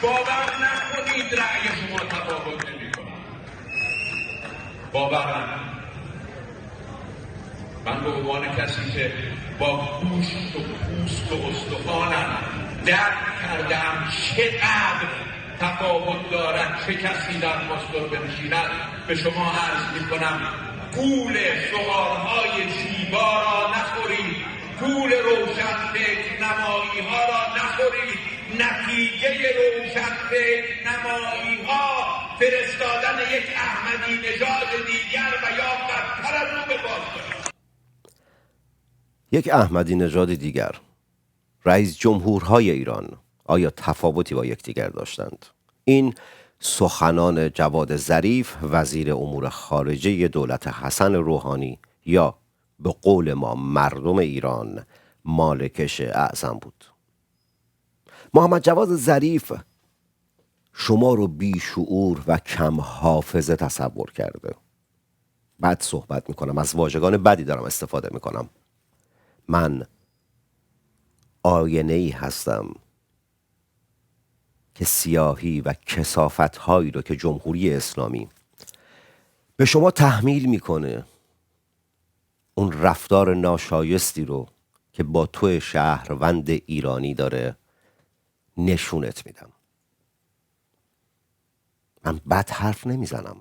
باور نکنید رأی شما تفاوت نمی‌کند. باور نکنید. من به عنوان کسی که با گوشت و پوست و استخوانم درک کردم چقدر تفاوت دارد چه کسی در پاستور بنشیند، به شما عرض میکنم گول سؤالهای زیبا را نخورید، گول روشن فکر نمایی ها را نخورید. نتیجه روشن فکر نمایی ها فرستادن یک احمدی نژاد دیگر و یا بدتر از او به پاستور. یک احمدی نژاد دیگر، رئیس جمهورهای ایران آیا تفاوتی با یکدیگر داشتند؟ این سخنان جواد ظریف وزیر امور خارجه دولت حسن روحانی یا به قول ما مردم ایران مالکش اعظم بود. محمد جواد ظریف شما رو بیشعور و کم حافظه تصور کرده. بد صحبت میکنم، از واژگان بدی دارم استفاده میکنم. من آینه‌ای هستم که سیاهی و کثافت‌هایی رو که جمهوری اسلامی به شما تحمیل میکنه، اون رفتار ناشایستی رو که با تو شهروند ایرانی داره نشونت میدم. من بد حرف نمیزنم.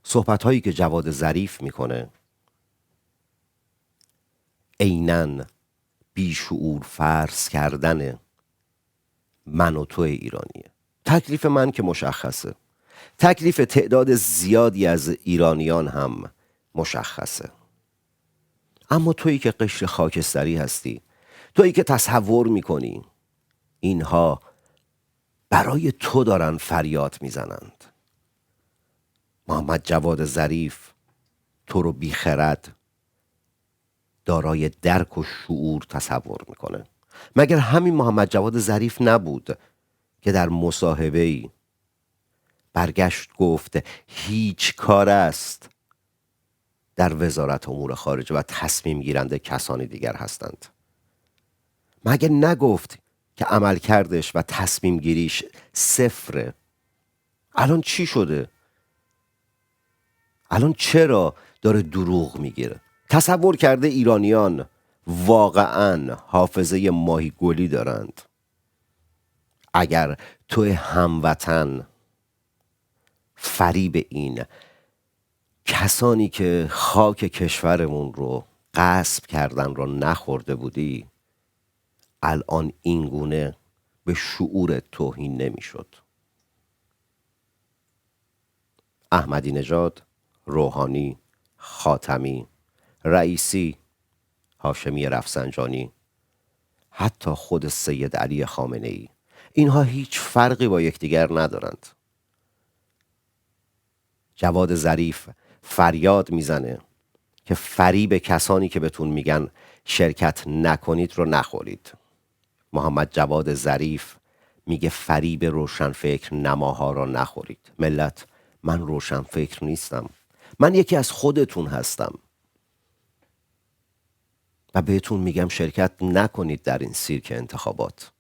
صحبت‌هایی که جواد ظریف میکنه عیناً بیشعور فرض کردن من و تو ایرانیه. تکلیف من که مشخصه، تکلیف تعداد زیادی از ایرانیان هم مشخصه. اما تویی که قشر خاکستری هستی، تویی که تصور میکنی اینها برای تو دارن فریاد میزنند. محمد جواد ظریف تو رو بیخرد، دارای درک و شعور تصور میکنه. مگر همین محمد جواد ظریف نبود که در مصاحبه‌ای برگشت گفت هیچ کار است در وزارت امور خارجه و تصمیم گیرنده کسانی دیگر هستند؟ مگر نگفت که عمل کردش و تصمیم گیریش صفره؟ الان چی شده؟ الان چرا داره دروغ میگیره؟ تصور کرده ایرانیان واقعاً حافظه ماهی گلی دارند؟ اگر تو هموطن فریب این کسانی که خاک کشورمون رو غصب کردن رو نخورده بودی، الان اینگونه به شعور توهین نمیشد. احمدی نژاد، روحانی، خاتمی، رئیسی، هاشمی رفسنجانی، حتی خود سید علی خامنه‌ای، اینها هیچ فرقی با یکدیگر ندارند. جواد ظریف فریاد میزنه که فریب کسانی که بهتون میگن شرکت نکنید رو نخورید. محمد جواد ظریف میگه فریب روشنفکر نماها رو نخورید. ملت، من روشنفکر نیستم، من یکی از خودتون هستم و بهتون میگم شرکت نکنید در این سیرک انتخابات.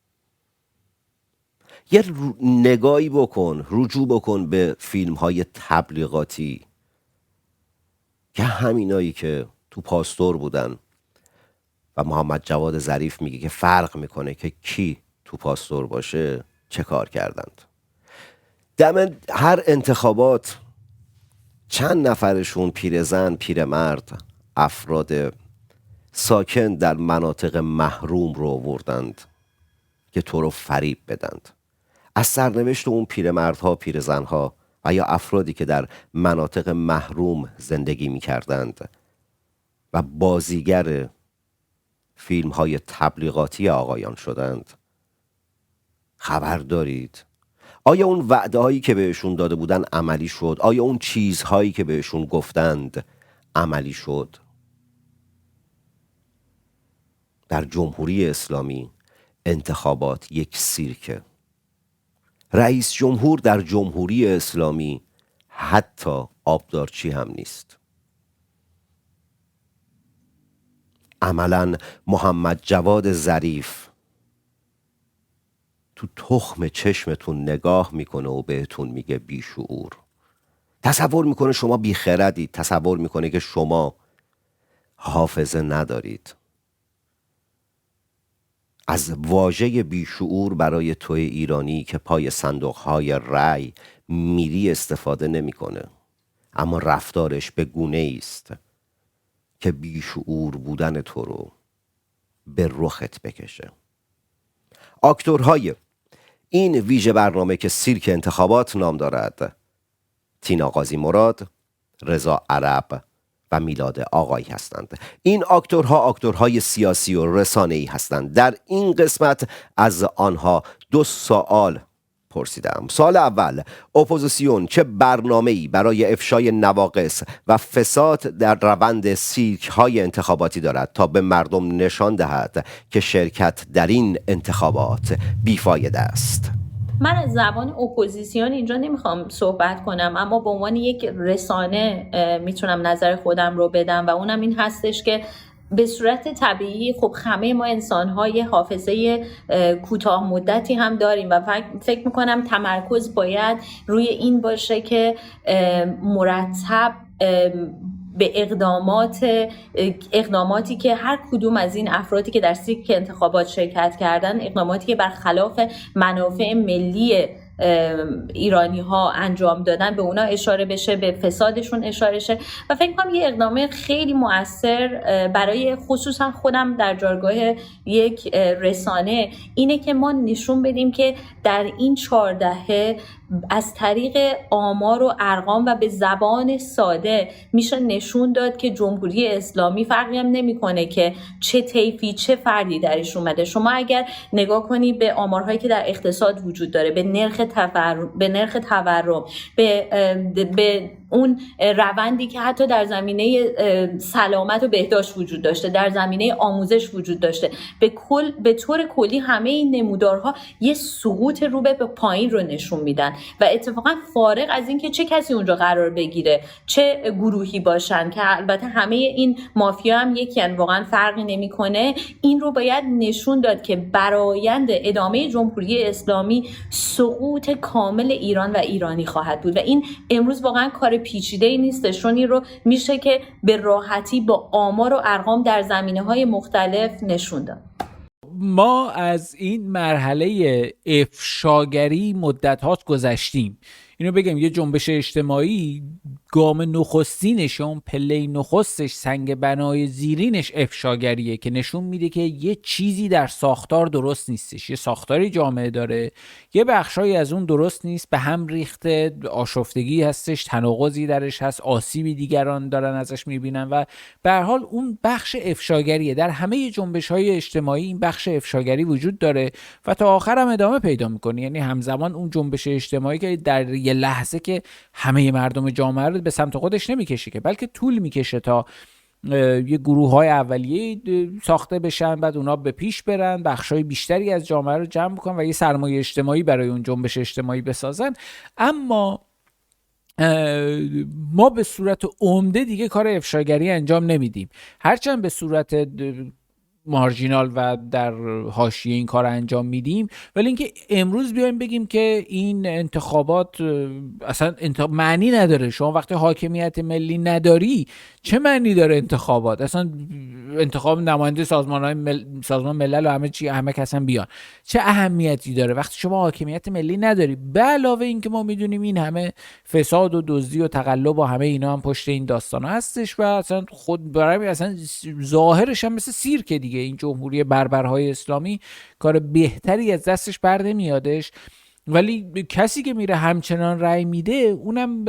یه نگاهی بکن، رجوع بکن به فیلم های تبلیغاتی که همینایی که تو پاستور بودن و محمد جواد ظریف میگه که فرق میکنه که کی تو پاستور باشه چه کار کردند. دم هر انتخابات چند نفرشون پیرزن، پیرمرد، افراد ساکن در مناطق محروم رو آوردند که تو رو فریب بدند. از سرنوشت اون پیرمردها، پیرزنها و یا افرادی که در مناطق محروم زندگی می کردند و بازیگر فیلم های تبلیغاتی آقایان شدند خبر دارید؟ آیا اون وعده هایی که بهشون داده بودن عملی شد؟ آیا اون چیزهایی که بهشون گفتند عملی شد؟ در جمهوری اسلامی انتخابات یک سیرکه. رئیس جمهور در جمهوری اسلامی حتی آبدارچی هم نیست. عملاً محمد جواد ظریف تو تخم چشمتون نگاه میکنه و بهتون میگه بیشعور. تصور میکنه شما بیخردید، تصور میکنه که شما حافظه ندارید. از واژه بیشعور برای توی ایرانی که پای صندوقهای رأی میری استفاده نمیکنه، اما رفتارش به گونه است که بیشعور بودن تو رو به رخت بکشه. اکتورهای این ویژه برنامه که سیرک انتخابات نام دارد، تینا قاضی مراد، رضا عرب و میلاد آقایی هستند. این اکتورهای سیاسی و رسانه‌ای هستند. در این قسمت از آنها 2 سوال پرسیدم. سوال اول، اپوزیسیون چه برنامه‌ای برای افشای نواقص و فساد در روند سیرک‌های انتخاباتی دارد تا به مردم نشان دهد که شرکت در این انتخابات بیفایده است؟ من از زبان اپوزیسیون اینجا نمیخوام صحبت کنم، اما به عنوان یک رسانه میتونم نظر خودم رو بدم و اونم این هستش که به صورت طبیعی خب همه ما انسان‌ها یه حافظه کوتاه مدتی هم داریم و فکر میکنم تمرکز باید روی این باشه که مرتب به اقداماتی که هر کدوم از این افرادی که در سیرک انتخابات شرکت کردن، اقداماتی که برخلاف منافع ملی ایرانی ها انجام دادن به اونا اشاره بشه، به فسادشون اشاره شه و فکر کنم یه اقدام خیلی مؤثر برای خصوصا خودم در جایگاه یک رسانه اینه که ما نشون بدیم که در این 4 دهه از طریق آمار و ارقام و به زبان ساده میشه نشون داد که جمهوری اسلامی فرقی هم نمیکنه که چه طیفی چه فردی درش اومده. شما اگر نگاه کنی به آمارهایی که در اقتصاد وجود داره، به نرخ تورم، به اون روندی که حتی در زمینه سلامت و بهداشت وجود داشته، در زمینه آموزش وجود داشته، به طور کلی همه این نمودارها یه سقوط رو به پایین رو نشون میدن و اتفاقا فارغ از این که چه کسی اونجا قرار بگیره، چه گروهی باشن که البته همه این مافیا هم یکیان، واقعا فرقی نمیکنه، این رو باید نشون داد که برآیند ادامه جمهوری اسلامی سقوط کامل ایران و ایرانی خواهد بود و این امروز واقعا کار پیچیده‌ای نیستش، چون این رو میشه که به راحتی با آمار و ارقام در زمینه‌های مختلف نشون داد. ما از این مرحله افشاگری مدت هاست گذشتیم. اینو بگم یه جنبش اجتماعی گام نخستینش، اون پله نخستش، سنگ بنای زیرینش افشاگریه که نشون میده که یه چیزی در ساختار درست نیستش. یه ساختاری جامعه داره، یه بخشایی از اون درست نیست، به هم ریخته، آشفتگی هستش، تناقضی درش هست، آسیبی دیگران دارن ازش میبینن و به هر حال اون بخش افشاگریه. در همه جنبش‌های اجتماعی این بخش افشاگری وجود داره و تا آخر هم ادامه پیدا میکنه. یعنی همزمان اون جنبش اجتماعی که در یه لحظه که همه مردم جامعه رو به سمت خودش نمیکشه که، بلکه طول میکشه تا یه گروه‌های اولیه ساخته بشن، بعد اونا به پیش برن، بخشای بیشتری از جامعه رو جمع بکنن و یه سرمایه اجتماعی برای اون جنبش اجتماعی بسازن. اما ما به صورت عمده دیگه کار افشاگری انجام نمیدیم، هرچند به صورت مارجینال و در حاشیه این کار انجام میدیم، ولی اینکه امروز بیایم بگیم که این انتخابات اصلا معنی نداره، شما وقتی حاکمیت ملی نداری چه معنی داره انتخابات؟ اصلا انتخاب نماینده سازمان ملل و همه کسان بیان چه اهمیتی داره وقتی شما حاکمیت ملی نداری؟ به علاوه این که ما میدونیم این همه فساد و دزدی و تقلب و همه اینا هم پشت این داستان هستش و اصلا خود برای اصلا ظاهرش هم مثل سیرک دیگه. این جمهوری بربرهای اسلامی کار بهتری از دستش بر نمیادش، ولی کسی که میره همچنان رأی میده اونم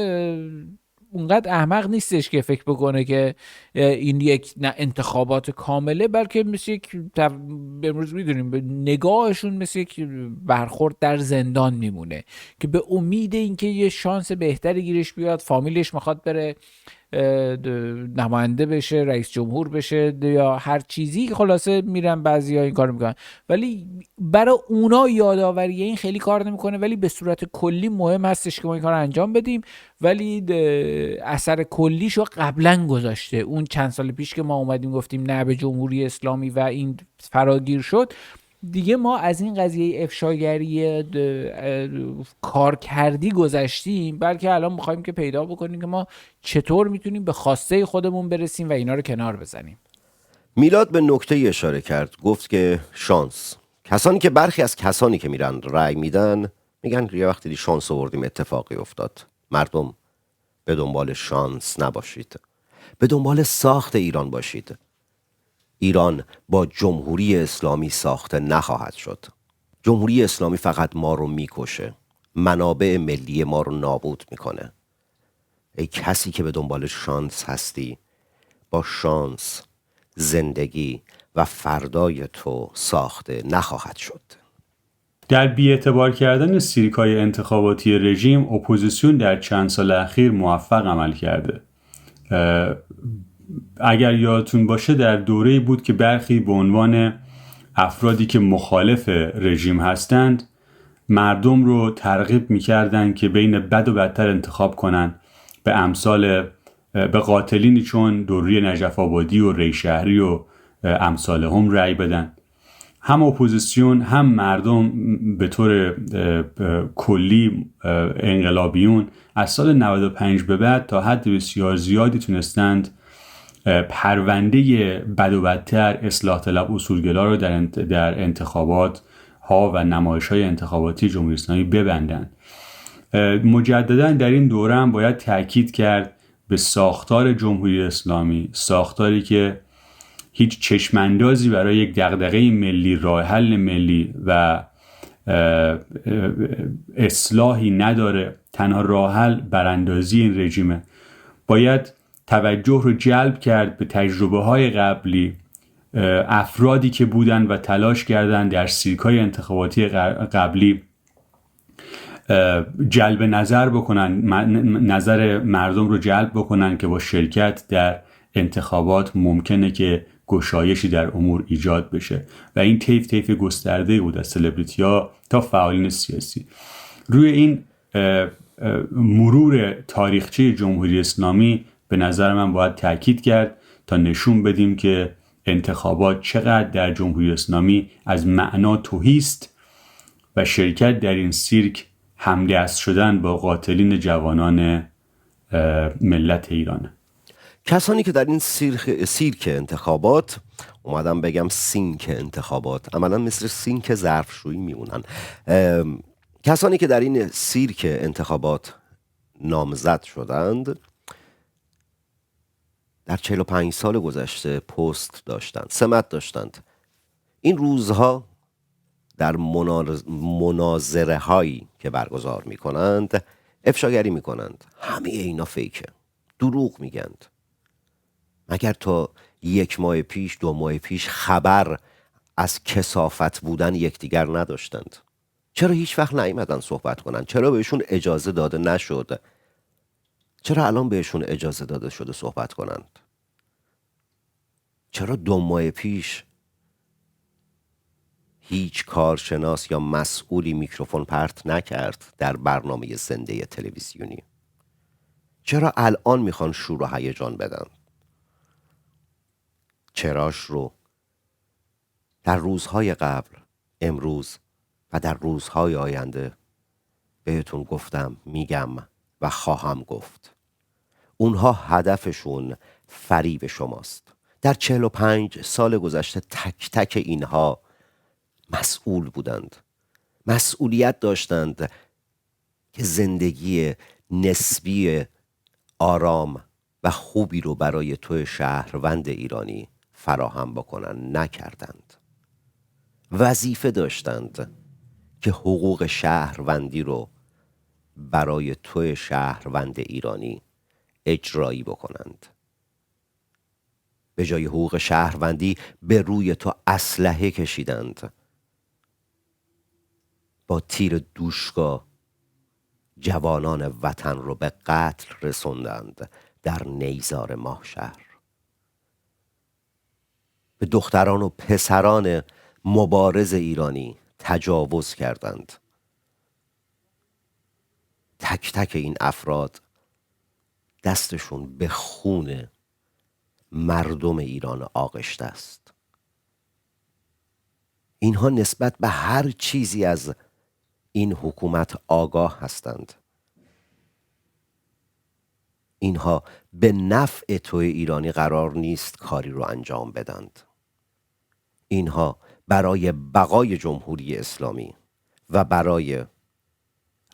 اونقدر احمق نیستش که فکر بکنه که این یک انتخابات کامله، بلکه مثل یک امروز میدونیم نگاهشون مثل یک برخورد در زندان میمونه که به امید اینکه یه شانس بهتری گیرش بیاد، فامیلش میخواد بره نماینده بشه، رئیس جمهور بشه یا هر چیزی، خلاصه میرن بعضیا این کارو میکنن، ولی برای اونا یادآوری این خیلی کار نمیکنه. ولی به صورت کلی مهم هستش که ما این کارو انجام بدیم، ولی اثر کلیشو قبلا گذاشته. اون چند سال پیش که ما اومدیم گفتیم نه به جمهوری اسلامی و این فراگیر شد، دیگه ما از این قضیه افشاگری کار کردی گذشتیم، بلکه الان میخوایم که پیدا بکنیم که ما چطور میتونیم به خواسته خودمون برسیم و اینا رو کنار بزنیم. میلاد به نکته اشاره کرد، گفت که شانس. کسانی که برخی از کسانی که میرن رأی میدن میگن یه وقتی شانس آوردیم اتفاقی افتاد. مردم به دنبال شانس نباشید، به دنبال ساخت ایران باشید. ایران با جمهوری اسلامی ساخته نخواهد شد. جمهوری اسلامی فقط ما رو میکشه، منابع ملی ما رو نابود میکنه. ای کسی که به دنبال شانس هستی، با شانس زندگی و فردای تو ساخته نخواهد شد. در بی‌اعتبار کردن سیرک‌های انتخاباتی رژیم، اپوزیسیون در چند سال اخیر موفق عمل کرده. اگر یادتون باشه در دوره‌ای بود که برخی به عنوان افرادی که مخالف رژیم هستند مردم رو ترغیب می‌کردند که بین بد و بدتر انتخاب کنن، به قاتلینی چون دوری نجف آبادی و ری شهری و امثال هم رأی بدن. هم اپوزیسیون هم مردم به طور کلی انقلابیون از سال 95 به بعد تا حد بسیار زیادی تونستند پرونده بد و بدتر اصلاح طلب اصولگرا رو در انتخابات ها و نمایش های انتخاباتی جمهوری اسلامی ببندند. مجددا در این دوره هم باید تأکید کرد به ساختار جمهوری اسلامی، ساختاری که هیچ چشماندازی برای یک دغدغه ملی، راه حل ملی و اصلاحی نداره. تنها راه حل براندازی این رژیمه. باید توجه رو جلب کرد به تجربه های قبلی، افرادی که بودن و تلاش کردن در سیرک‌های انتخاباتی قبلی جلب نظر بکنن، نظر مردم رو جلب بکنن که با شرکت در انتخابات ممکنه که گشایشی در امور ایجاد بشه و این طیف گسترده بود از سلبریتی‌ها تا فعالین سیاسی. روی این مرور تاریخچه جمهوری اسلامی به نظر من باید تاکید کرد تا نشون بدیم که انتخابات چقدر در جمهوری اسلامی از معنا تهی است و شرکت در این سیرک همدست شدن با قاتلین جوانان ملت ایرانه. کسانی که در این سیرک انتخابات، اومدم بگم سینک انتخابات، عملا مثل سینک ظرفشویی میمونن، کسانی که در این سیرک انتخابات نامزد شدند در 45 سال گذشته پست داشتند، سمت داشتند. این روزها در مناظره هایی که برگزار می کنند افشاگری می کنند. همه اینا فیکه، دروغ میگند. مگر تا 1 ماه پیش 2 ماه پیش خبر از کثافت بودن یکدیگر نداشتند؟ چرا هیچ وقت نیامدن صحبت کنند؟ چرا بهشون اجازه داده نشد؟ چرا الان بهشون اجازه داده شده صحبت کنند؟ چرا 2 ماه پیش هیچ کارشناس یا مسئولی میکروفون پرت نکرد در برنامه زنده تلویزیونی؟ چرا الان میخوان شور و هیجان بدن؟ چراش رو در روزهای قبل، امروز و در روزهای آینده بهتون گفتم، میگم و خواهم گفت. اونها هدفشون فریب شماست. در 45 سال گذشته تک تک اینها مسئول بودند، مسئولیت داشتند که زندگی نسبی آرام و خوبی رو برای تو شهروند ایرانی فراهم بکنن، نکردند. وظیفه داشتند که حقوق شهروندی رو برای تو شهروند ایرانی اجرایی بکنند. به جای حقوق شهروندی به روی تو اسلحه کشیدند، با تیر دوشکا جوانان وطن رو به قتل رسوندند در نیزار ماهشهر. به دختران و پسران مبارز ایرانی تجاوز کردند. تک تک این افراد دستشون به خون مردم ایران آغشته است. اینها نسبت به هر چیزی از این حکومت آگاه هستند. اینها به نفع توی ایرانی قرار نیست کاری رو انجام بدند. اینها برای بقای جمهوری اسلامی و برای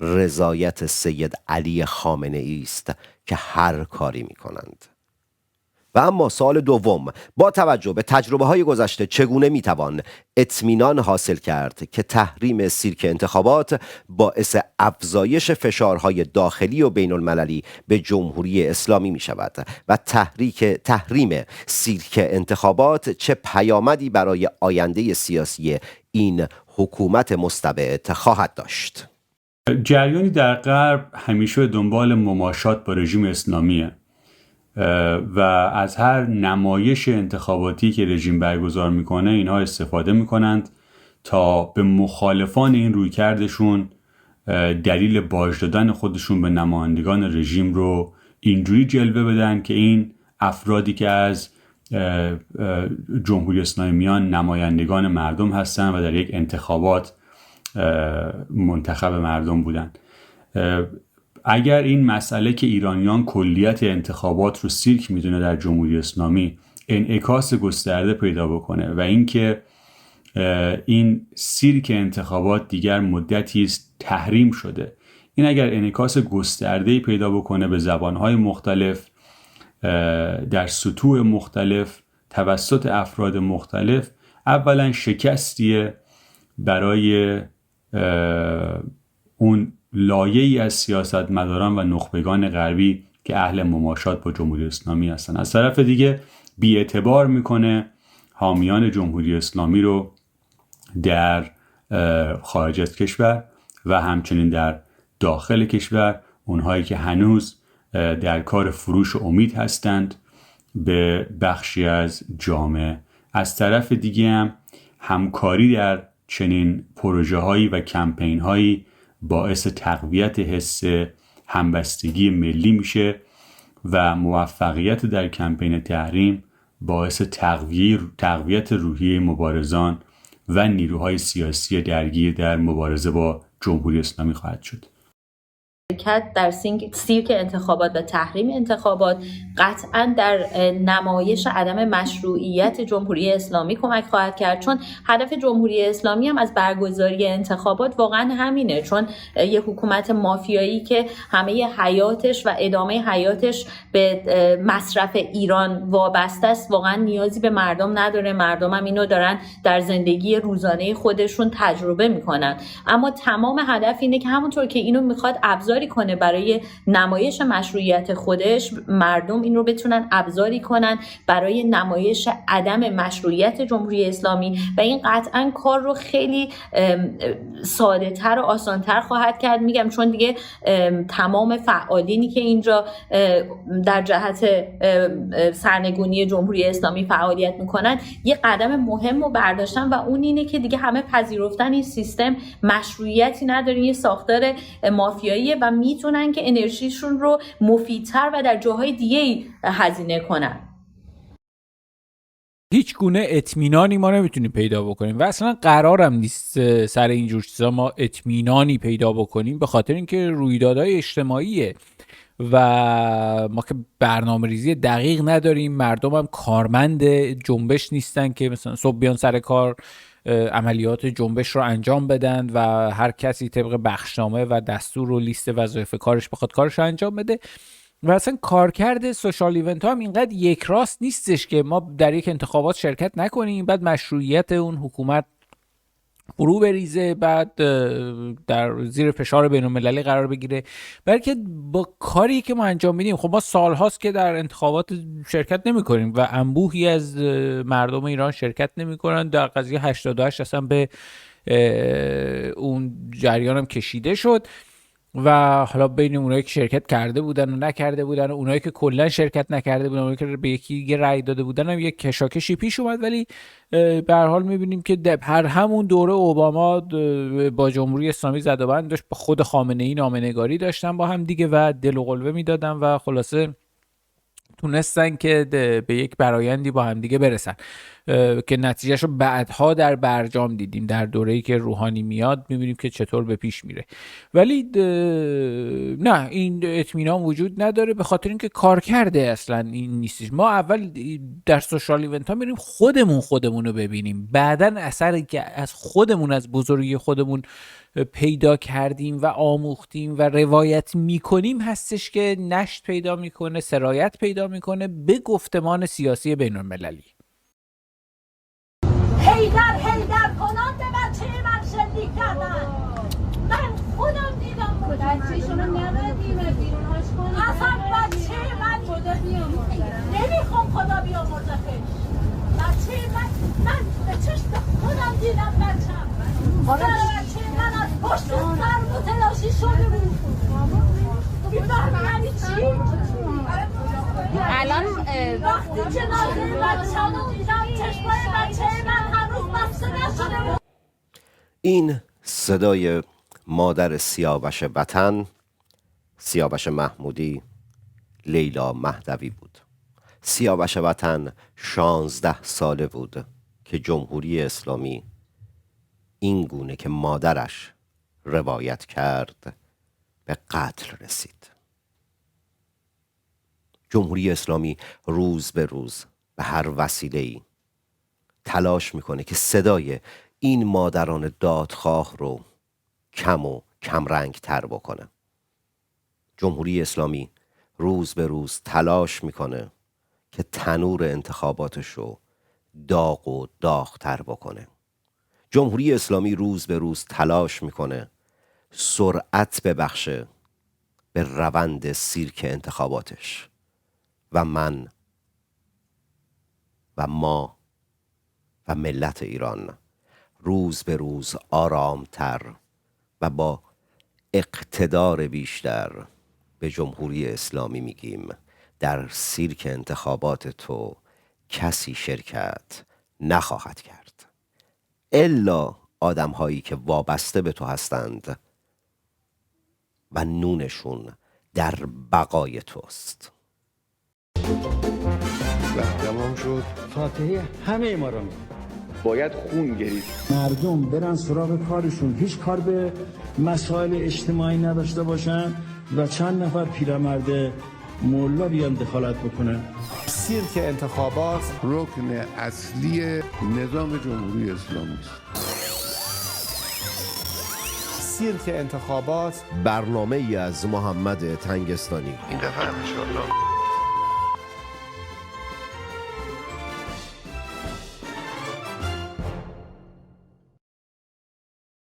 رضایت سید علی خامنه ای است که هر کاری می کنند. و اما سوال دوم، با توجه به تجربه های گذشته چگونه می توان اطمینان حاصل کرد که تحریم سیرک انتخابات باعث افزایش فشارهای داخلی و بین المللی به جمهوری اسلامی می شود و تحریم سیرک انتخابات چه پیامدی برای آینده سیاسی این حکومت مستبد خواهد داشت؟ جریانی در غرب همیشه به دنبال مماشات با رژیم اسلامیه و از هر نمایش انتخاباتی که رژیم برگزار میکنه اینها استفاده میکنند تا به مخالفان این رویکردشون دلیل باج دادن خودشون به نمایندگان رژیم رو اینجوری جلوه بدن که این افرادی که از جمهوری اسلامی میان نمایندگان مردم هستن و در یک انتخابات منتخب مردم بودن. اگر این مسئله که ایرانیان کلیت انتخابات رو سیرک میدونه در جمهوری اسلامی انعکاس گسترده پیدا بکنه و اینکه این سیرک انتخابات دیگر مدتی است تحریم شده، این اگر انعکاس گسترده پیدا بکنه به زبانهای مختلف در سطوح مختلف توسط افراد مختلف، اولا شکستیه برای اون لایه‌ای از سیاستمداران و نخبگان غربی که اهل مماشات با جمهوری اسلامی هستن. از طرف دیگه بی‌اعتبار میکنه حامیان جمهوری اسلامی رو در خارج از کشور و همچنین در داخل کشور، اونهایی که هنوز در کار فروش امید هستند به بخشی از جامعه. از طرف دیگه هم همکاری در چنین پروژه هایی و کمپین هایی باعث تقویت حس همبستگی ملی میشه و موفقیت در کمپین تحریم باعث تقویت روحیه مبارزان و نیروهای سیاسی درگیر در مبارزه با جمهوری اسلامی خواهد شد. در سیرک انتخابات و تحریم انتخابات قطعا در نمایش عدم مشروعیت جمهوری اسلامی کمک خواهد کرد، چون هدف جمهوری اسلامی هم از برگزاری انتخابات واقعا همینه، چون یه حکومت مافیایی که همه حیاتش و ادامه حیاتش به مصرف ایران وابسته است واقعا نیازی به مردم نداره. مردم هم اینو دارن در زندگی روزانه خودشون تجربه میکنن، اما تمام هدف اینه که همونطور که اینو میخواد ابزاری کنه برای نمایش مشروعیت خودش، مردم این رو بتونن ابزاری کنن برای نمایش عدم مشروعیت جمهوری اسلامی و این قطعا کار رو خیلی ساده تر و آسان تر خواهد کرد. میگم چون دیگه تمام فعالینی که اینجا در جهت سرنگونی جمهوری اسلامی فعالیت میکنن یه قدم مهم رو برداشتن و اون اینه که دیگه همه پذیرفتن این سیستم مشروعیتی نداره، یه ساختار مافیاییه و میتونن که انرژیشون رو مفیدتر و در جاهای دیگه هزینه کنن. هیچ گونه اطمینانی ما نمیتونیم پیدا بکنیم و اصلا قرارم نیست سر اینجور چیزا ما اطمینانی پیدا بکنیم، به خاطر اینکه رویدادهای اجتماعیه و ما که برنامه ریزی دقیق نداریم. مردم هم کارمند جنبش نیستن که مثلا صبح بیان سر کار عملیات جنبش رو انجام بدن و هر کسی طبق بخشنامه و دستور و لیست وظایف کارش بخواد کارش رو انجام بده و اصلا کارکرد سوشال ایونت ها هم اینقدر یک راست نیستش که ما در یک انتخابات شرکت نکنیم بعد مشروعیت اون حکومت فرو بریزه، بعد در زیر فشار بین المللی قرار بگیره، بلکه با کاری که ما انجام میدیم. خب ما سالهاست که در انتخابات شرکت نمی کنیم و انبوهی از مردم ایران شرکت نمی کنن. در قضیه 88 اصلا به اون جریان هم کشیده شد و حالا بین اونایی که شرکت کرده بودن و نکرده بودن و اونایی که کلا شرکت نکرده بودن، اونایی که به یکی رأی داده بودن هم یک کشاکشی پیش اومد. ولی به هر حال می‌بینیم که هر همون دوره اوباما با جمهوری اسلامی زد و بند داشت، با خود خامنه‌ای نامه‌نگاری داشتن با هم دیگه و دل و قلبه میدادن و خلاصه تونستن که به یک برایندی با هم دیگه برسن. که نتیجهش رو بعدها در برجام دیدیم، در دوره‌ای که روحانی میاد میبینیم که چطور به پیش میره. ولی نه، این اطمینان وجود نداره، به خاطر اینکه کار کرده اصلا این نیستش. ما اول در سوشال ایونت ها میریم خودمون رو ببینیم، بعدن اثری که از خودمون، از بزرگی خودمون پیدا کردیم و آموختیم و روایت میکنیم هستش که نشت پیدا میکنه، سرایت پیدا میکنه به گفتمان سیاسی بین المللی. هیدر کنان به بچه من شلیک کردن. من خودم دیدم بچه شما نبردیم بیرونهاش کنیم. اصلا بچه من خدا بیامرزه، نمیخوام خدا بیامرزه. بچه من به چشم خودم دیدم بچم. بچه من از پشت سر متلاشی شده بود. میفهمی یعنی چی؟ الان وقتی جنازه بچه رو دیدم چشمای بچه من هنوز بسته نشده بود. این صدای مادر سیاوش وطن، سیاوش محمودی، لیلا مهدوی بود. سیاوش وطن 16 ساله بود که جمهوری اسلامی این گونه که مادرش روایت کرد به قتل رسید. جمهوری اسلامی روز به روز به هر وسیله‌ای تلاش میکنه که صدای این مادران دادخواه رو کم و کمرنگ تر بکنه. جمهوری اسلامی روز به روز تلاش میکنه که تنور انتخاباتش رو داغ و داغ‌تر بکنه. جمهوری اسلامی روز به روز تلاش میکنه سرعت ببخشه به روند سیرک انتخاباتش و من و ما و ملت ایران روز به روز آرامتر و با اقتدار بیشتر به جمهوری اسلامی میگیم در سیرک انتخابات تو کسی شرکت نخواهد کرد الا آدم هایی که وابسته به تو هستند و نونشون در بقای توست. تمام شد. فاتحه همه ما رو باید خون گریست. مردم برن سراغ کارشون، هیچ کار به مسائل اجتماعی نداشته باشن و چند نفر پیرمرد مولا بیان دخالت بکنن. سیرک انتخابات رکن اصلی نظام جمهوری اسلامی است. سیرک انتخابات برنامه ای از محمد تنگستانی. این دفعه انشاءالله